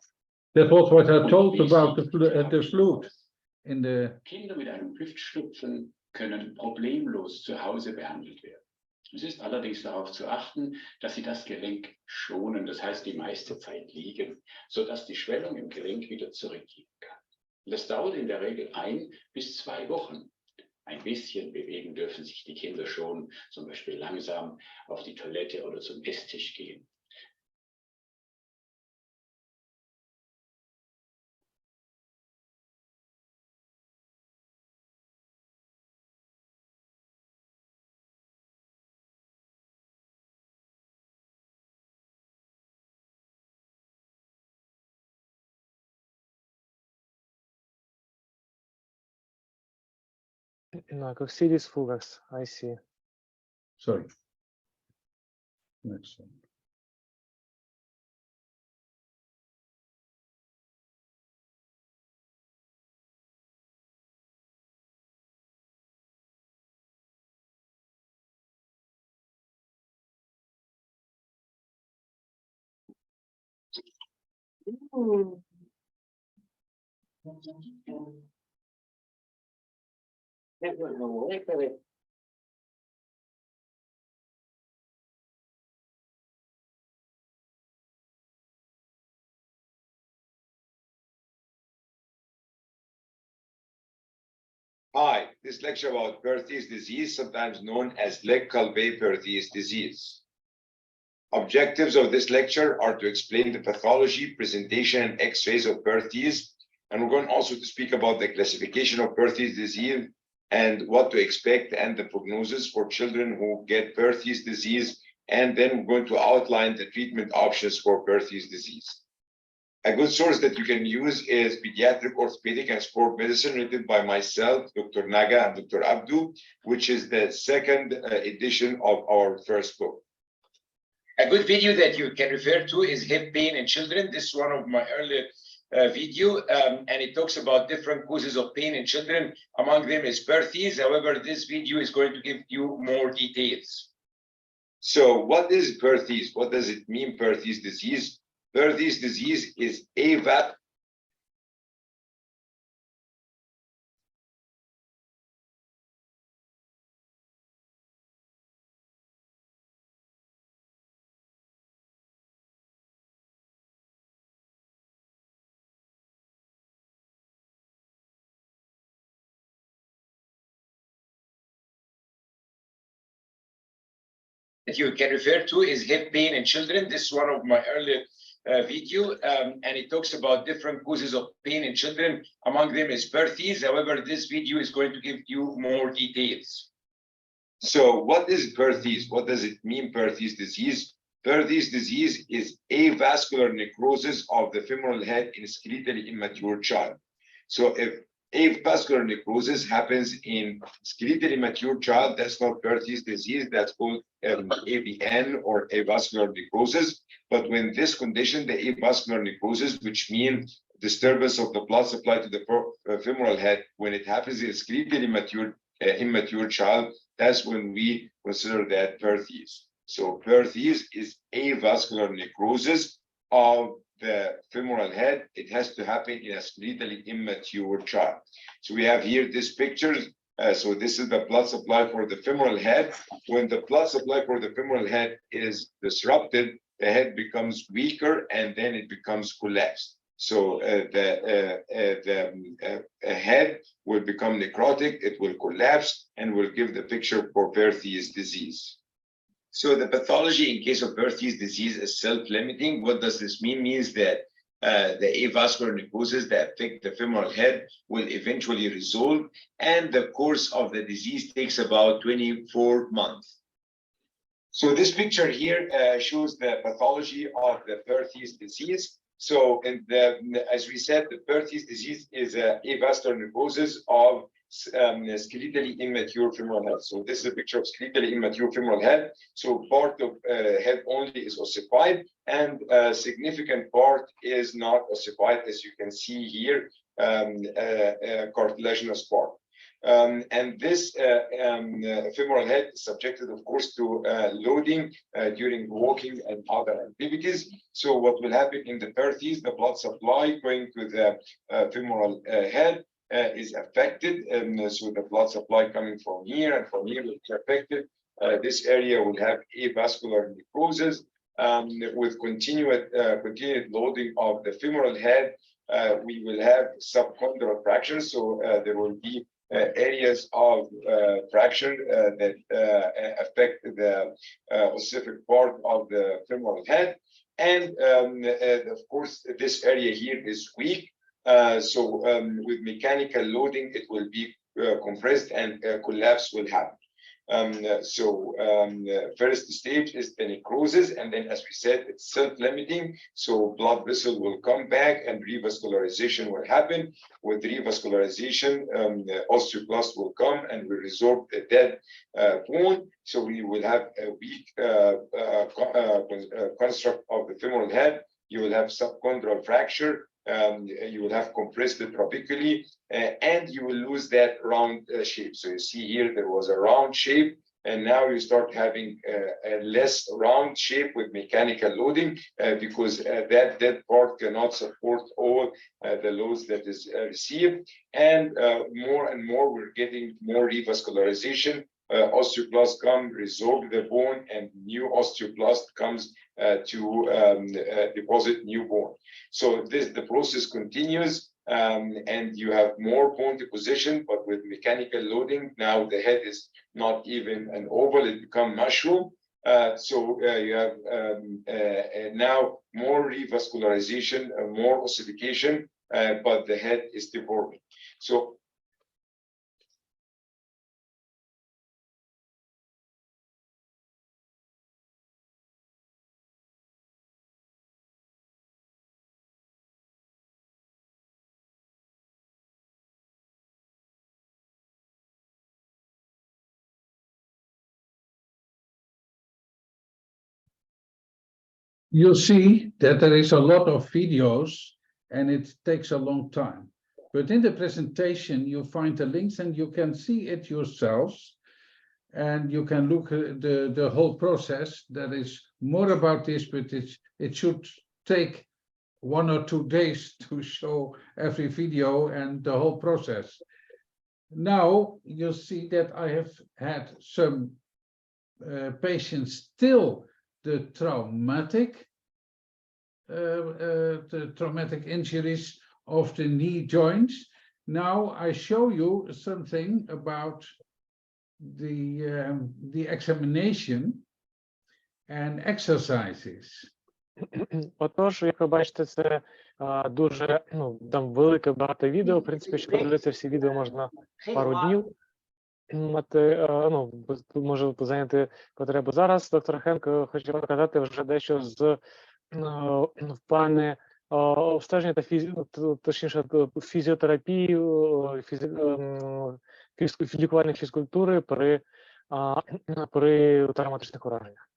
That was what I told about the flute in the. Kinder mit einem Hüftschnupfen können problemlos zu Hause behandelt werden. Es ist allerdings darauf zu achten, dass sie das Gelenk schonen, das heißt die meiste Zeit liegen, sodass die Schwellung im Gelenk wieder zurückgehen kann. Und das dauert in der Regel 1 bis 2 Wochen. Ein bisschen bewegen dürfen sich die Kinder schon, zum Beispiel langsam auf die Toilette oder zum Esstisch gehen. No, Coccidis fugax, I see. Sorry. Next one. Hi, this lecture about Perthes disease, sometimes known as Legg-Calvé-Perthes disease. Objectives of this lecture are to explain the pathology, presentation, and X-rays of Perthes, and we're going also to speak about the classification of Perthes disease and what to expect and the prognosis for children who get Perthes disease, and then we're going to outline the treatment options for Perthes disease. A good source that you can use is Pediatric Orthopedic and Sport Medicine, written by myself, Dr. Naga, and Dr. Abdu, which is the second edition of our first book. A good video that you can refer to is Hip Pain in Children. This is one of my earlier video, and it talks about different causes of pain in children. Among them is Perthes. However, this video is going to give you more details. So what is Perthes? What does it mean, Perthes disease? Perthes disease is that you can refer to is hip pain in children. This is one of my earlier video, and it talks about different causes of pain in children. Among them is Perthes. However, this video is going to give you more details. So what is Perthes? What does it mean, Perthes disease? Perthes disease is avascular necrosis of the femoral head in skeletally immature child. So if avascular necrosis happens in skeletally immature child, that's not Perthes disease, that's called AVN or avascular necrosis. But when this condition, the avascular necrosis, which means disturbance of the blood supply to the femoral head, when it happens in skeletally immature child, that's when we consider that Perthes. So Perthes is avascular necrosis of the femoral head. It has to happen in a skeletally immature child. So we have here this picture. So this is the blood supply for the femoral head. When the blood supply for the femoral head is disrupted, the head becomes weaker and then it becomes collapsed. So the head will become necrotic, it will collapse, and will give the picture for Perthes disease. So the pathology in case of Perthes disease is self-limiting. What does this mean? Means that the avascular necrosis that affect the femoral head will eventually resolve, and the course of the disease takes about 24 months. So this picture here shows the pathology of the Perthes disease. So as we said, the Perthes disease is avascular necrosis of skeletally immature femoral head. So this is a picture of skeletally immature femoral head. So part of head only is ossified, and a significant part is not ossified, as you can see here, cartilaginous part. And this femoral head is subjected, of course, to loading during walking and other activities. So what will happen in the Perthes, the blood supply going to the femoral head is affected, and so the blood supply coming from here and from here will be affected. This area will have avascular necrosis with continued loading of the femoral head. We will have subchondral fractures, so there will be areas of fraction that affect the ossific part of the femoral head, and of course this area here is weak. So with mechanical loading, it will be compressed and collapse will happen. First stage is the necrosis, and then, as we said, it's self-limiting. So blood vessel will come back and revascularization will happen. With revascularization, osteoclast will come and will resorb the dead bone. So we will have a weak construct of the femoral head. You will have subchondral fracture. You will have compressed trabeculae, and you will lose that round shape. So you see here there was a round shape, and now you start having a less round shape with mechanical loading because that dead part cannot support all the loads that is received. And more we're getting more revascularization osteoclast come, resorb the bone, and new osteoclast comes to deposit new bone. So the process continues, and you have more bone deposition, but with mechanical loading. Now the head is not even an oval; it becomes mushroom. So you have now more revascularization, more ossification, but the head is deforming. So you see that there is a lot of videos and it takes a long time. But in the presentation, you find the links and you can see it yourselves. And you can look at the whole process. There is more about this, but it should take 1 or 2 days to show every video and the whole process. Now you see that I have had some patients still the traumatic injuries of the knee joints. Now I show you something about the examination and exercises. Отож, як ви бачите, це дуже там велике багато відео. В принципі, щоб подивитися всі відео можна пару днів. Може зайняти потребу зараз. Доктор Хенк хоче показати вже дещо з в плані обстеження та точніше фізіотерапії, лікування фізкультури при травматичних ураженнях.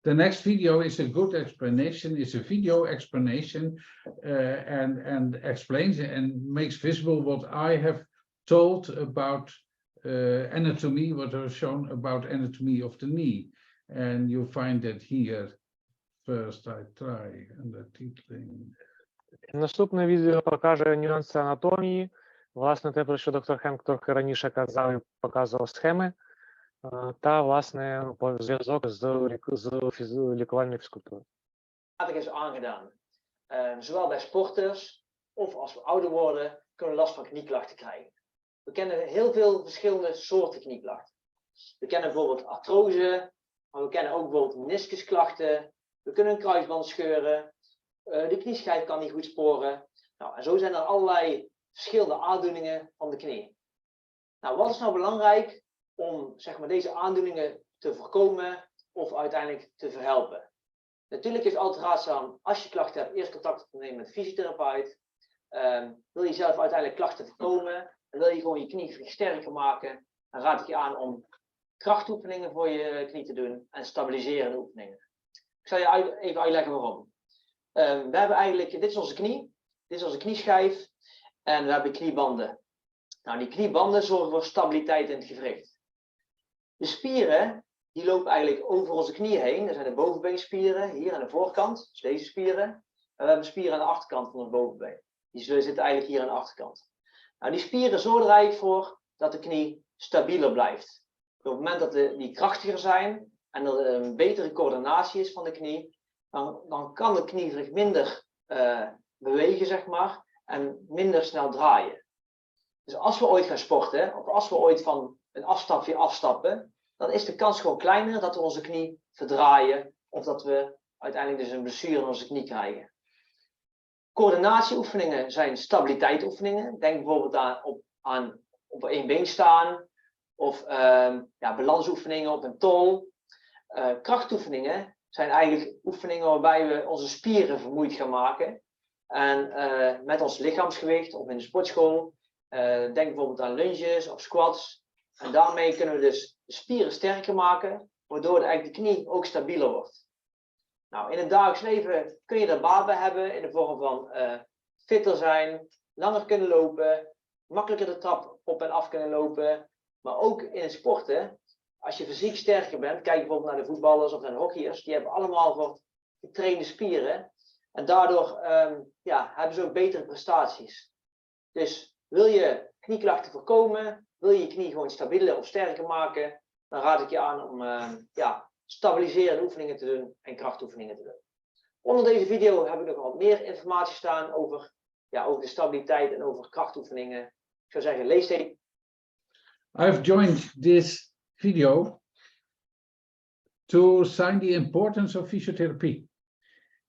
The next video is a good explanation. It's a video explanation and explains and makes visible what I have told about anatomy, what I've shown about anatomy of the knee. And you find that here. First I try undertitling. Наступне відео покаже нюанси анатомії. Власне, те, про що доктор Хенк трохи раніше казав і показував схеми. Та, власне, зв'язок з лікувальною фізкультурою. Is aangedaan. Zowel bij sporters of als we ouder worden, kunnen we last van knieklachten krijgen. We kennen heel veel verschillende soorten knieklachten. We kennen bijvoorbeeld artrose, maar we kennen ook bijvoorbeeld meniscusklachten. We kunnen een kruisband scheuren. De knieschijf kan niet goed sporen. Nou, en zo zijn er allerlei verschillende aandoeningen van de knie. Nou, wat is nou belangrijk om zeg maar, deze aandoeningen te voorkomen of uiteindelijk te verhelpen? Natuurlijk is het altijd raadzaam, als je klachten hebt, eerst contact te nemen met een fysiotherapeut. Wil je zelf uiteindelijk klachten voorkomen en wil je gewoon je knie sterker maken, dan raad ik je aan om krachtoefeningen voor je knie te doen en stabiliserende oefeningen. Ik zal je even uitleggen waarom. We hebben eigenlijk, dit is onze knie, dit is onze knieschijf en we hebben kniebanden. Nou, die kniebanden zorgen voor stabiliteit in het gewricht. De spieren, die lopen eigenlijk over onze knieën heen. Dat zijn de bovenbeenspieren, hier aan de voorkant, dus deze spieren. En we hebben spieren aan de achterkant van ons bovenbeen. Die zitten eigenlijk hier aan de achterkant. Nou, die spieren zorgen er eigenlijk voor dat de knie stabieler blijft. Op het moment dat die krachtiger zijn en er een betere coördinatie is van de knie, dan kan de knie zich minder bewegen, zeg maar, en minder snel draaien. Dus als we ooit gaan sporten, of als we ooit van een afstapje afstappen, dan is de kans gewoon kleiner dat we onze knie verdraaien of dat we uiteindelijk dus een blessure in onze knie krijgen. Coördinatieoefeningen zijn stabiliteitsoefeningen. Denk bijvoorbeeld aan op één been staan of balansoefeningen op een tol. Krachtoefeningen zijn eigenlijk oefeningen waarbij we onze spieren vermoeid gaan maken. En met ons lichaamsgewicht of in de sportschool. Denk bijvoorbeeld aan lunges of squats. En daarmee kunnen we dus de spieren sterker maken, waardoor eigenlijk de knie ook stabieler wordt. Nou, in het dagelijks leven kun je er baat bij hebben in de vorm van fitter zijn, langer kunnen lopen, makkelijker de trap op en af kunnen lopen. Maar ook in het sporten, als je fysiek sterker bent, kijk bijvoorbeeld naar de voetballers of naar de hockeyers, die hebben allemaal voor getrainde spieren. En daardoor hebben ze ook betere prestaties. Dus wil je knieklachten voorkomen, wil je je knie gewoon stabieler of sterker maken, dan raad ik je aan om stabiliserende oefeningen te doen en krachtoefeningen te doen. Onder deze video heb ik nog wat meer informatie staan over de stabiliteit en over krachtoefeningen. Ik zou zeggen, lees deze. I've joined this video to sign the importance of physiotherapy.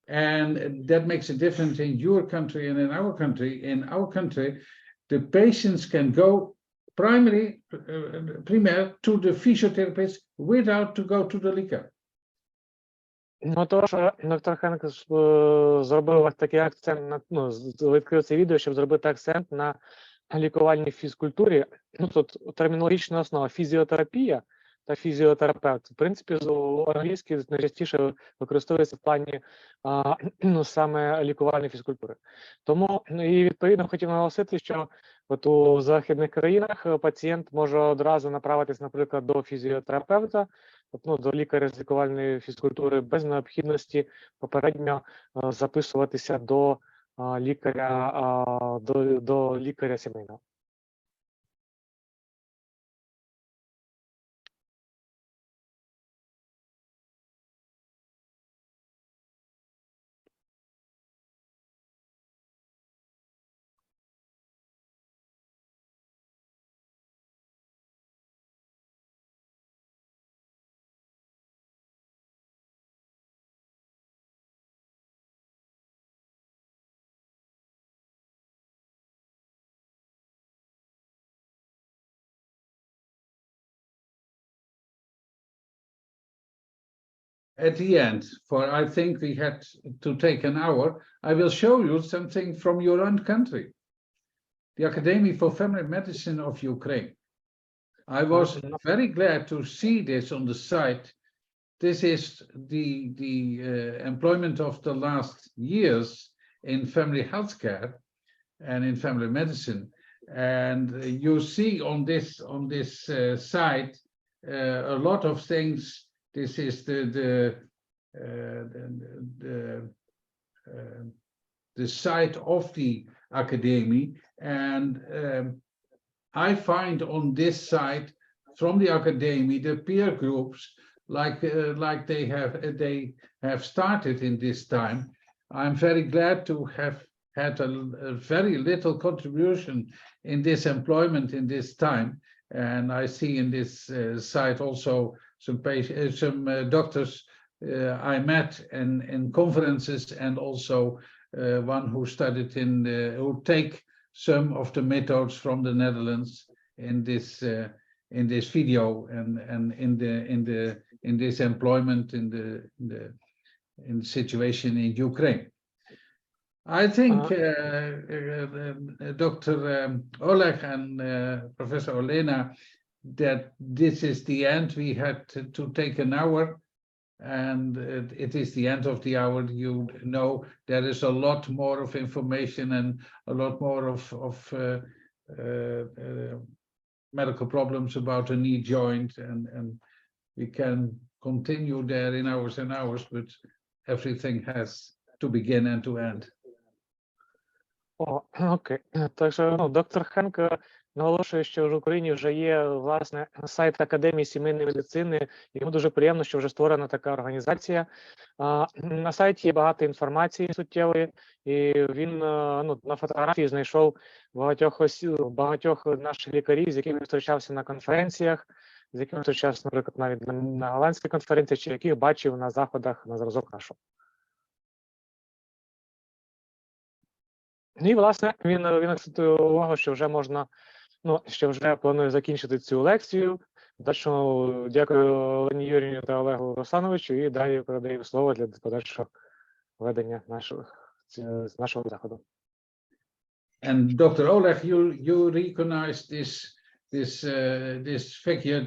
And that makes a difference in your country and in our country. In our country, the patients can go primarily to the physiotherapist without to go to the liquor. Ну, тож, доктор Хенк зробив ось такий акцент, відкрив це відео, щоб зробити акцент на лікувальній фізкультурі. Ну, тут термінологічна основа фізіотерапія та фізіотерапевт. В принципі, англійською найчастіше використовується в плані саме лікувальної фізкультури. Тому, і відповідно, хотів наголосити, що от у західних країнах пацієнт може одразу направитись, наприклад, до фізіотерапевта, до лікаря з лікувальної фізкультури, без необхідності попередньо записуватися до лікаря сімейного. At the end, for I think we had to take an hour, I will show you something from your own country, the Academy for Family Medicine of Ukraine. I was very glad to see this on the site. This is the employment of the last years in family healthcare and in family medicine. And you see on this site a lot of things. This is the site of the academy, and I find on this site from the academy the peer groups like they have started in this time. I'm very glad to have had a very little contribution in this employment in this time, and I see in this site also some doctors I met in conferences, and also one who studied who take some of the methods from the Netherlands in this video and in this employment in the situation in Ukraine. I think Dr. Oleg and Professor Olena, that this is the end. We had to take an hour, and it is the end of the hour. You know, there is a lot more of information and a lot more of medical problems about a knee joint, and we can continue there in hours and hours, but everything has to begin and to end. Окей. Так що, доктор Хенк наголошує, що в Україні вже є, власне, сайт Академії сімейної медицини. Йому дуже приємно, що вже створена така організація. На сайті є багато інформації суттєвої, і він на фотографії знайшов багатьох наших лікарів, з якими зустрічався на конференціях, з якими зустрічався, наприклад, навіть на голландській конференції, чи яких бачив на заходах на зразок нашого. І, власне, він акцентує увагу, що вже можна, що вже планує закінчити цю лекцію. Дальше дякую Олені Юріївні та Олегу Руслановичу, і далі передаю слово для подальшого ведення нашого заходу. And Dr. Oleg, you recognize this figure,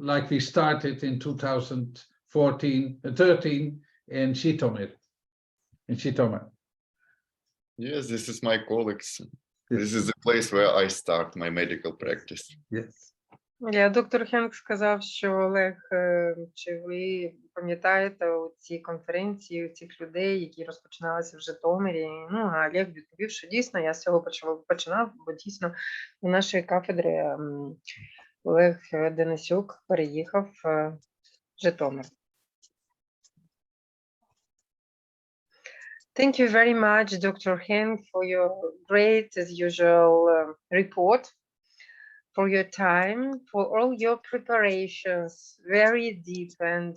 like we started in 2013 in Zhytomyr. Yes, this is my colleagues. This is the place where I start my medical practice. Yes. Доктор Хенк сказав, що Олег, чи ви пам'ятаєте ці конференції, у цих людей, які розпочиналися в Житомирі? Ну, а Олег відповів, що дійсно я з цього починав, бо дійсно у нашої кафедри Олег Денисюк переїхав в Житомир. Thank you very much, Dr. Henk, for your great, as usual, report, for your time, for all your preparations, very deep and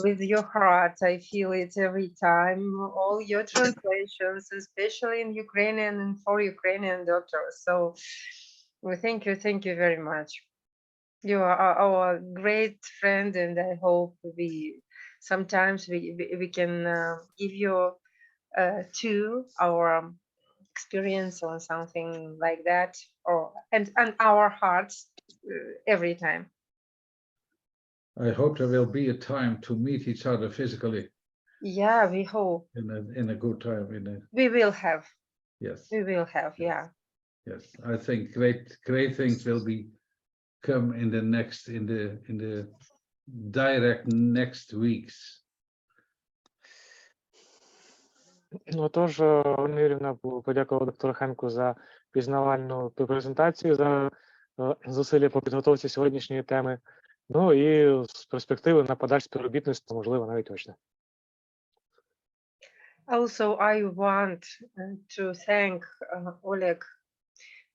with your heart. I feel it every time. All your translations, especially in Ukrainian and for Ukrainian doctors. So well, thank you very much. You are our great friend, and I hope sometimes we can give you to our experience or something like that, or and our hearts every time. I hope there will be a time to meet each other physically Yeah, we hope in a good time. we will have. Yes. We will have, yeah. Yes, I think great things will come in the direct next weeks. Отож, Олена Юріївна подякувала доктору Хенку за пізнавальну презентацію, за зусилля по підготовці сьогоднішньої теми. Ну і з перспективи на подальше співробітництво, можливо, навіть очне. Also, I want to thank Oleg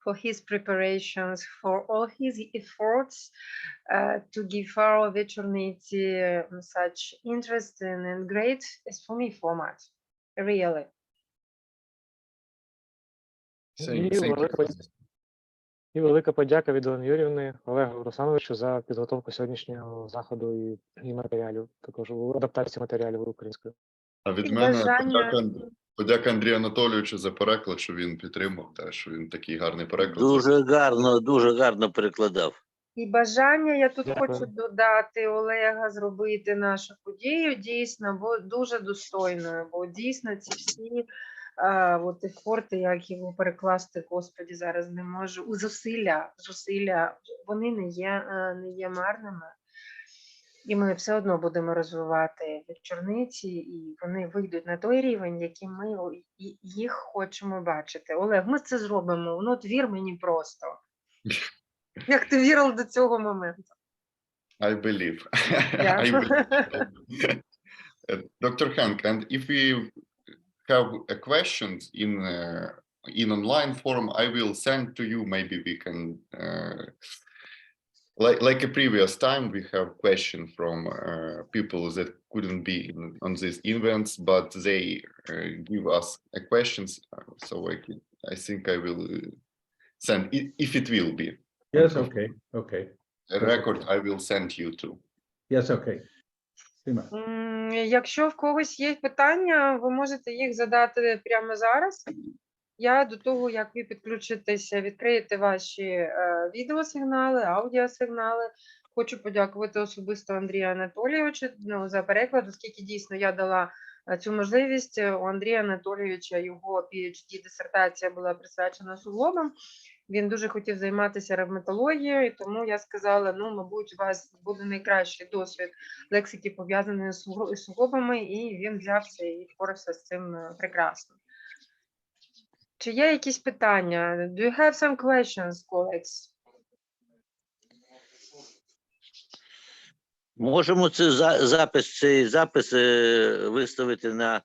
for his preparations, for all his efforts to give our вечорниці such interesting and great, as for me, format. Really. І велика подяка від Олени Юріївни, Олегу Руслановичу за підготовку сьогоднішнього заходу і матеріалів, також адаптацію матеріалів українською. А від мене подяка Андрію Анатолійовичу за переклад, що він підтримав, та що він такий гарний переклад. Дуже гарно перекладав. І бажання я тут Дякую. хочу додати Олега, зробити нашу подію дійсно, бо дуже достойною, бо дійсно ці всі от ефорти, як його перекласти, Господі, зараз не можу. Зусилля, вони не є марними. І ми все одно будемо розвивати вечорниці, і вони вийдуть на той рівень, який ми їх хочемо бачити. Олег, ми це зробимо, ну, вір мені просто. Як ти вірив до цього моменту? I believe. Yeah. I believe. Dr. Henk, and if we have questions in online form, I will send to you. Maybe we can, like a previous time, we have question from people that couldn't be on these events, but they give us questions. So I think I will send if it will be. Yes, okay. A record I will send you to. Yes, okay. Якщо в когось є питання, ви можете їх задати прямо зараз. Я до того, як ви підключитеся, відкриєте ваші відеосигнали, аудіосигнали. Хочу подякувати особисто Андрію Анатолійовичу за переклад, оскільки дійсно я дала цю можливість. У Андрія Анатолійовича його PhD-дисертація була присвячена суглобам. Він дуже хотів займатися ревматологією, і тому я сказала, ну, мабуть, у вас буде найкращий досвід лексики, пов'язаної з суглобами, і він взявся і впорався з цим прекрасно. Чи є якісь питання? Do you have some questions, colleagues? Можемо цей запис виставити на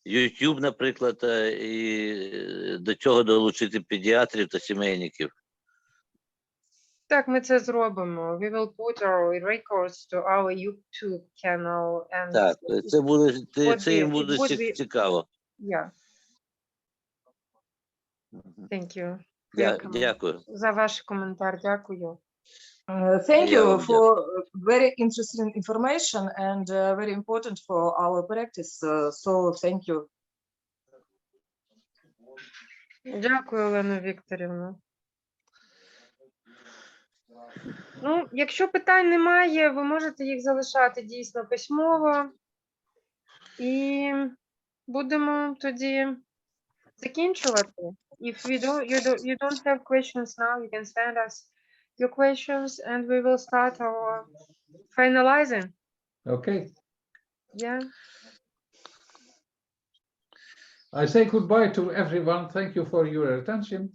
YouTube, наприклад, і до цього долучити педіатрів та сімейників. Так, ми це зробимо. We will put our records to our YouTube channel. And так, це їм буде цікаво. Yeah. Thank you. Дякую. За ваш коментар, дякую. Thank you for very interesting information and very important for our practice. So thank you. Дякую, Олена Вікторівна. Ну, якщо питань немає, ви можете їх залишати дійсно письмово. І будемо тоді закінчувати. If you don't have questions now, you can send us your questions and we will start our finalizing. Okay. Yeah. I say goodbye to everyone. Thank you for your attention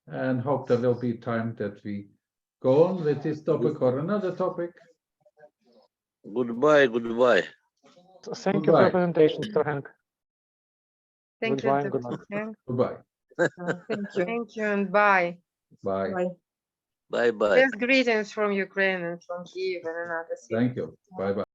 and hope there will be time that we go on with this topic or another topic. Goodbye, goodbye. Thank you for Goodbye. your presentation, Mr. Hank. Thank Goodbye you. and good Dr. luck. Hank. Goodbye. Thank you. Thank you and bye. Bye. Bye. Bye-bye. Best greetings from Ukraine and from Kyiv and another city. Thank you. Bye bye.